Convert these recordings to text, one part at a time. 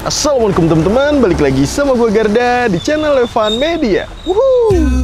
Assalamualaikum teman-teman, balik lagi sama gue Garda di channel Levan Media. Wuhuu.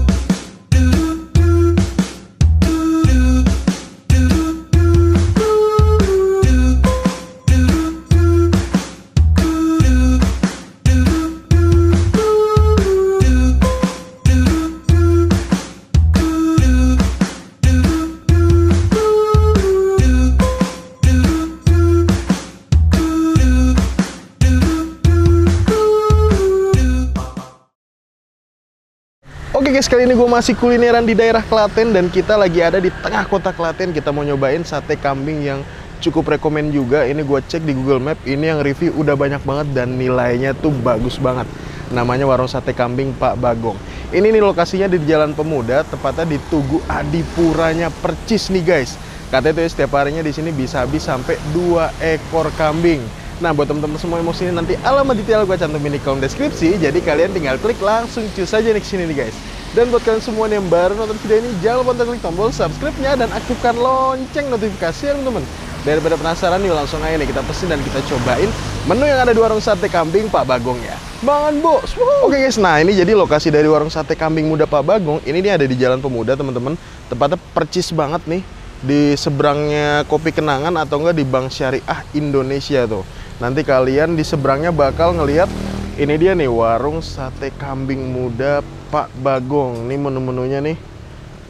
Oke guys, kali ini gue masih kulineran di daerah Klaten dan kita lagi ada di tengah kota Klaten. Kita mau nyobain sate kambing yang cukup rekomen juga. Ini gue cek di Google Map, ini yang review udah banyak banget dan nilainya tuh bagus banget. Namanya Warung Sate Kambing Pak Bagong. Ini nih lokasinya di Jalan Pemuda, tepatnya di Tugu Adipuranya percis nih guys. Katanya tuh setiap harinya di sini bisa habis sampai 2 ekor kambing. Nah, buat teman-teman semua yang mau sini, nanti alamat detail gue cantumin di kolom deskripsi. Jadi kalian tinggal klik langsung cus aja nih kesini nih guys. Dan buat kalian semua yang baru nonton video ini, jangan lupa klik tombol subscribe-nya dan aktifkan lonceng notifikasi ya teman-teman. Daripada penasaran, yuk langsung aja nih kita pesen dan kita cobain menu yang ada di Warung Sate Kambing Pak Bagong ya. Bangan bos. Oke guys, nah ini jadi lokasi dari Warung Sate Kambing Muda Pak Bagong. Ini dia ada di Jalan Pemuda teman-teman. Tepatnya percis banget nih di seberangnya Kopi Kenangan atau enggak di Bank Syariah Indonesia tuh. Nanti kalian di seberangnya bakal ngelihat ini dia nih Warung Sate Kambing Muda Pak Bagong. Nih menu-menunya nih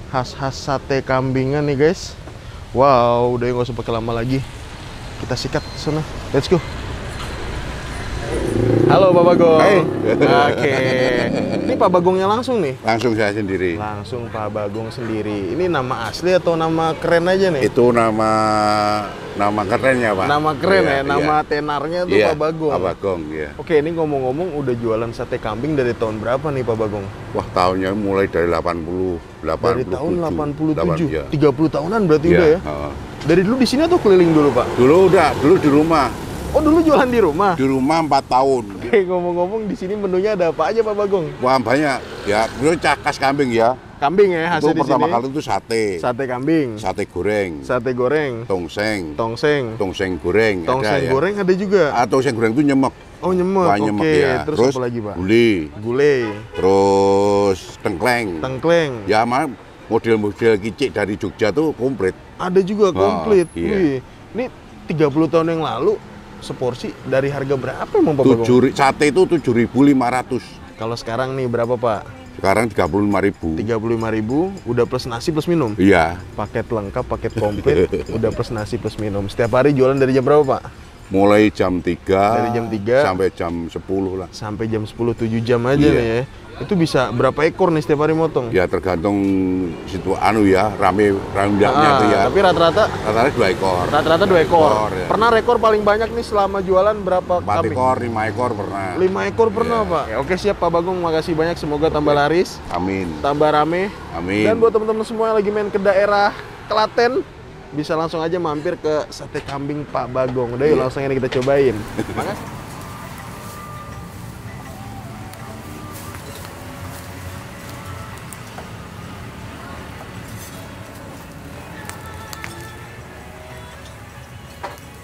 khas-khas sate kambingan nih guys. Wow, udah nggak usah pakai lama lagi. Kita sikat sana. Let's go. Halo Pak Bagong. Hai. Oke. Ini Pak Bagongnya langsung nih? Langsung saya sendiri. Langsung Pak Bagong sendiri. Ini nama asli atau nama keren aja nih? Itu nama kerennya Pak. Nama keren iya, ya, nama iya. tenarnya tuh Iya, Pak Bagong. Pak Bagong, ya. Oke, ini ngomong-ngomong udah jualan sate kambing dari tahun berapa nih Pak Bagong? Wah, tahunnya mulai dari 87. Dari tahun 87. Ya. 30 tahunan berarti Iya, udah ya? Dari dulu di sini atau keliling dulu Pak? Dulu di rumah. Oh, dulu jualan di rumah? Di rumah 4 tahun. Oke, ngomong-ngomong di sini menunya ada apa aja Pak Bagong? Wah, banyak. Ya, itu cakas kambing ya. Kambing ya hasil di Itu pertama sini? kali itu sate. Sate kambing. Sate goreng. Sate goreng. Tongseng. Tongseng. Tongseng goreng Tongseng ada ya. goreng ada juga? Tongseng goreng itu nyemek. Oh, nyemek. Wah, nyemek, Oke, ya. terus apa lagi Pak? Gulai. Gulai. Terus tengkleng. Tengkleng. Ya, model-model kicik dari Jogja tuh komplit. Ada juga komplit. Iya. Wih, ini 30 tahun yang lalu seporsi dari harga berapa emang Pak Bagong? Sate itu 7.500. Kalau sekarang nih berapa Pak? Sekarang 35.000. 35.000 udah plus nasi plus minum? Iya. Paket lengkap, paket komplit, udah plus nasi plus minum. Setiap hari jualan dari jam berapa Pak? Mulai jam 3. Dari jam 3 sampai jam 10 lah. Sampai jam 10, 7 jam aja Iya. nih ya. Itu bisa berapa ekor nih setiap hari motong? Ya tergantung situ ya, rame tuh ya. Tapi rata-rata 2 ekor. Rata-rata 2 ekor. Ya. Pernah rekor paling banyak nih selama jualan berapa 4 kambing? ekor, 5 ekor pernah. 5 ekor pernah Iya. Pak. Oke siap Pak Bagong, makasih banyak. Semoga tambah laris, Amin. tambah rame. Amin. Dan buat teman-teman semua yang lagi main ke daerah Klaten, bisa langsung aja mampir ke sate kambing Pak Bagong. Udah yuk langsung ini kita cobain. Makasih.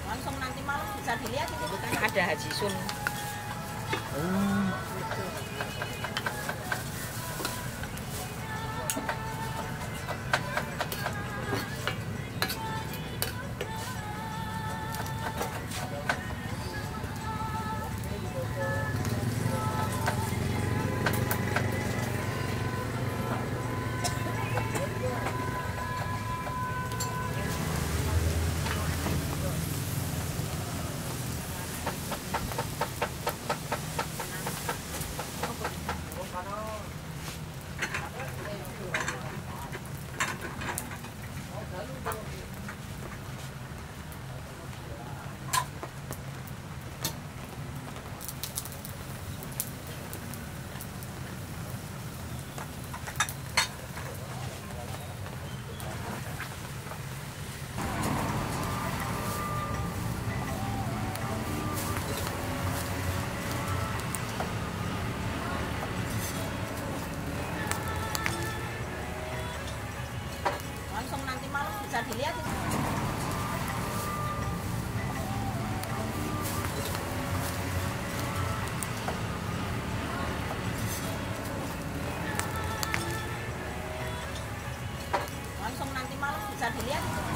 Langsung nanti malam bisa dilihat itu kan ada Haji Sun. dilihat itu. Langsung nanti malam bisa dilihat itu.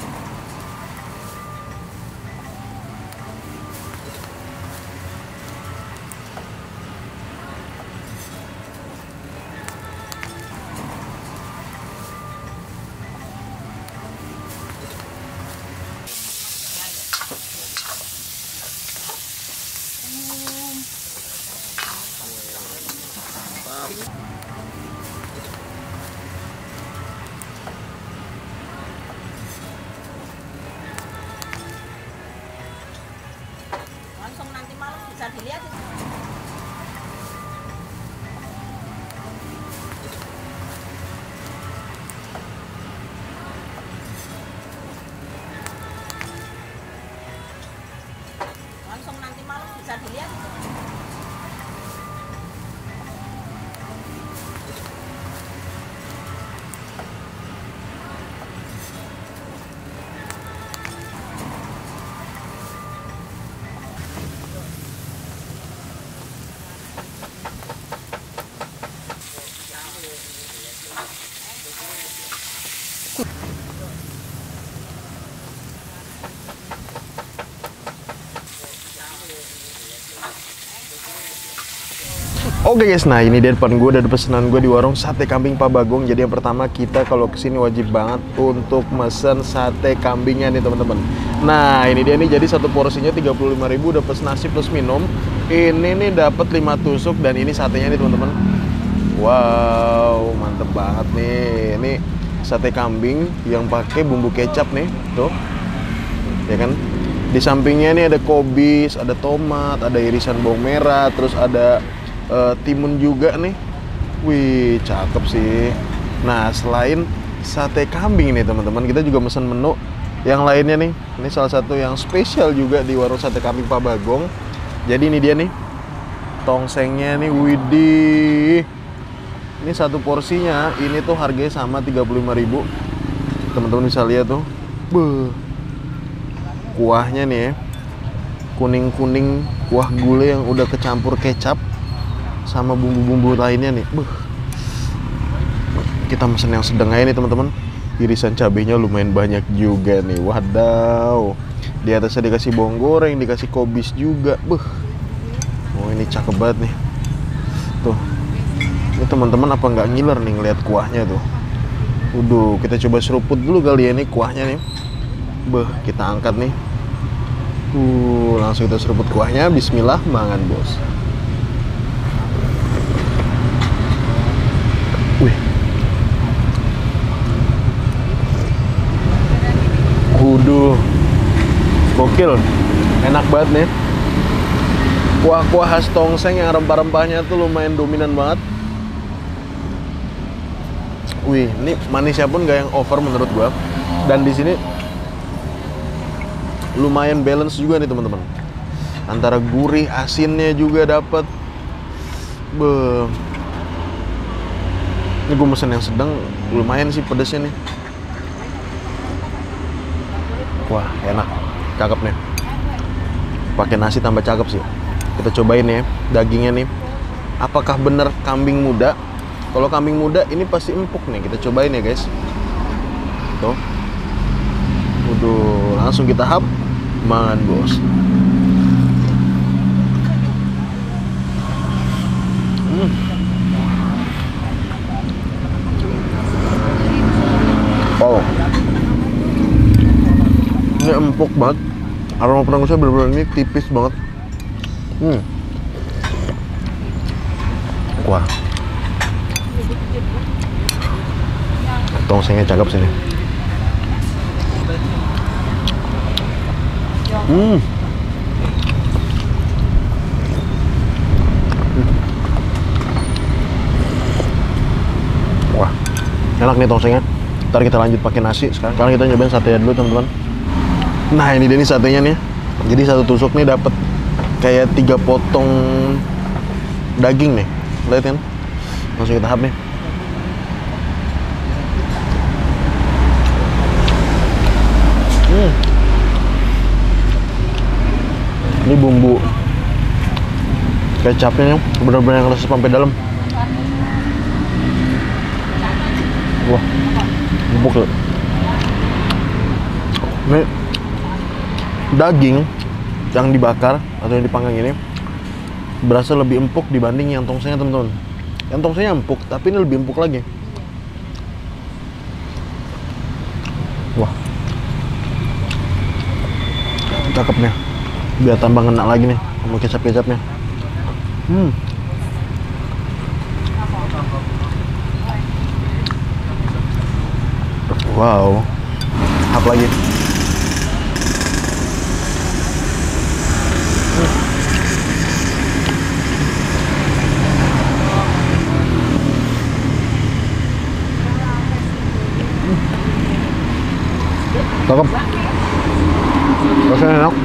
Langsung nanti malam bisa dilihat itu. Langsung nanti malam bisa dilihat itu. Oke guys, nah ini dia depan gue, ada pesanan gue di warung sate kambing Pak Bagong. Jadi yang pertama kita kalau kesini wajib banget untuk mesen sate kambingnya nih teman-teman. Nah ini dia nih, jadi satu porsinya 35.000 udah plus nasi plus minum. Ini nih dapat 5 tusuk dan ini satenya nih teman-teman. Wow, mantep banget nih. Ini sate kambing yang pakai bumbu kecap nih, tuh. Ya kan? Di sampingnya nih ada kobis, ada tomat, ada irisan bawang merah, terus ada timun juga nih. Wih, cakep sih. Nah, selain sate kambing nih teman-teman, kita juga mesen menu yang lainnya nih. Ini salah satu yang spesial juga di warung sate kambing Pak Bagong. Jadi ini dia nih tongsengnya nih, widih. Ini satu porsinya, ini tuh harganya sama 35.000. Teman-teman bisa lihat tuh. Beuh. Kuahnya nih ya, kuning-kuning, kuah gulai yang udah kecampur kecap sama bumbu-bumbu lainnya nih. Kita mesen yang sedang aja nih teman-teman. Irisan cabenya lumayan banyak juga nih. Wadaw. Di atasnya dikasih bawang goreng, dikasih kobis juga. Oh ini cakep banget nih. Tuh. Ini teman-teman apa nggak ngiler nih ngeliat kuahnya tuh. Udah, kita coba seruput dulu kali ya nih kuahnya nih. Kita angkat nih. Langsung kita seruput kuahnya. Bismillah, mangan bos. Waduh, gokil, enak banget nih. Kuah-kuah khas tongseng yang rempah-rempahnya tuh lumayan dominan banget. Wih, ini manisnya pun gak yang over menurut gua. Dan di sini lumayan balance juga nih teman-teman. Antara gurih, asinnya juga dapat. Ini gue mesen yang sedang, lumayan sih pedesnya nih. Wah, enak, cakep nih. Pakai nasi tambah cakep sih. Kita cobain ya, dagingnya nih. Apakah bener kambing muda? Kalau kambing muda ini pasti empuk nih. Kita cobain ya guys. Tuh. Waduh, langsung kita hap, mangan bos. Oh, ini empuk banget. Aroma penangkusnya bener-bener ini tipis banget. Wah, tongsengnya cakep sini. Wah, enak nih tongsengnya. Ntar kita lanjut pakai nasi. Sekarang kita nyobain satenya dulu teman-teman. Nah ini dia nih satenya nih. Jadi satu tusuk nih dapat kayak 3 potong daging nih. Lihat kan? Langsung kita hap nih. Ini bumbu kecapnya benar-benar ngerasa sampai dalam. Wah, empuk ya. Ini daging yang dibakar atau yang dipanggang ini berasa lebih empuk dibanding yang tongsengnya, teman-teman. Yang tongsengnya empuk, tapi ini lebih empuk lagi. Wah, cakep nih. Biar tambah ngena lagi nih sama kecap-kecapnya. Wow, hap lagi. Cakep. Rasanya enak.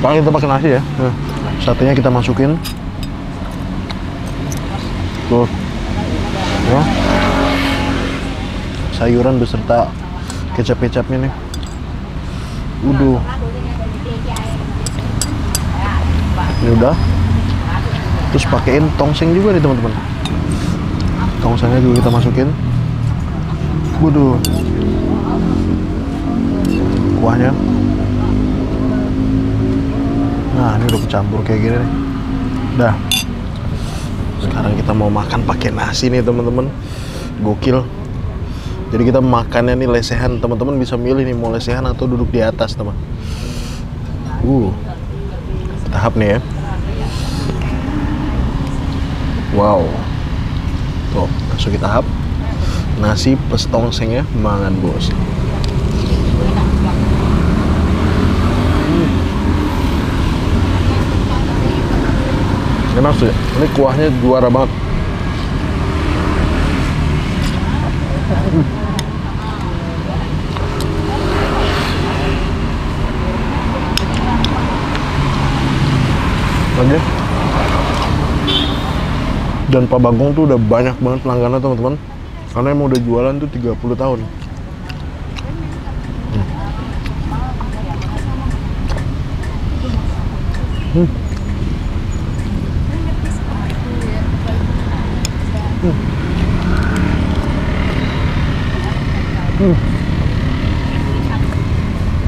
Sekarang kita pakai nasi ya. Nah, satenya kita masukin. Tuh. Ya. Sayuran beserta kecap-kecapnya nih. Udah. Ini udah. Terus pakein tongseng juga nih, teman-teman. Tongsengnya juga kita masukin. Waduh. Kuahnya. Nah, ini udah kecampur kayak gini nih. Dah. Sekarang kita mau makan pakai nasi nih, teman-teman. Gokil. Jadi kita makannya nih lesehan, teman-teman bisa milih nih mau lesehan atau duduk di atas, teman. Tahap nih ya. Wow. Tuh, langsung kita tahap. Nasi plus tongsengnya, mangan bos. Enak sih, ini kuahnya juara banget. Lagi. Dan Pak Bagong tuh udah banyak banget pelanggannya, teman-teman. Karena emang udah jualan tuh 30 tahun.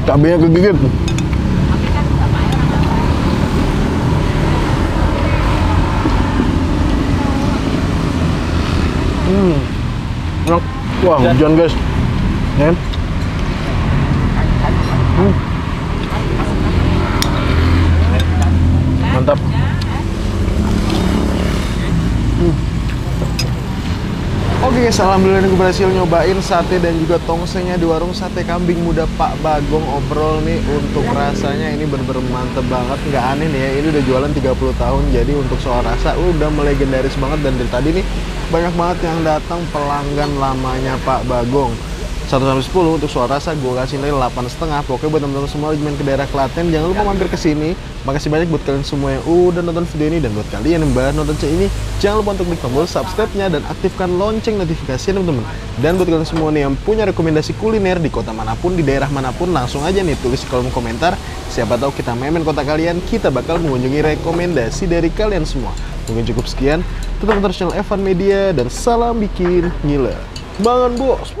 Cabenya kegigit. Enak. Wah, hujan guys. Ya. Mantap. Oke guys, alhamdulillah gue berhasil nyobain sate dan juga tongsengnya di warung sate kambing muda Pak Bagong Overall nih. Untuk rasanya ini bener-bener mantep banget, nggak aneh nih ya, ini udah jualan 30 tahun. Jadi untuk soal rasa udah melegendaris banget, dan dari tadi nih banyak banget yang datang pelanggan lamanya Pak Bagong. 1-10 untuk soal rasa gue kasih nilai 8,5. Pokoknya buat teman-teman semua lagi main ke daerah Klaten, jangan lupa mampir ke sini. Makasih banyak buat kalian semua yang udah nonton video ini, dan buat kalian yang baru nonton channel ini, jangan lupa untuk klik tombol subscribe-nya dan aktifkan lonceng notifikasinya, teman-teman. Dan buat kalian semua nih yang punya rekomendasi kuliner di kota manapun, di daerah manapun, langsung aja nih tulis di kolom komentar. Siapa tahu kita main kota kalian, kita bakal mengunjungi rekomendasi dari kalian semua. Mungkin cukup sekian. Tetap nonton channel Evan Media dan salam bikin gila. Bangun bos.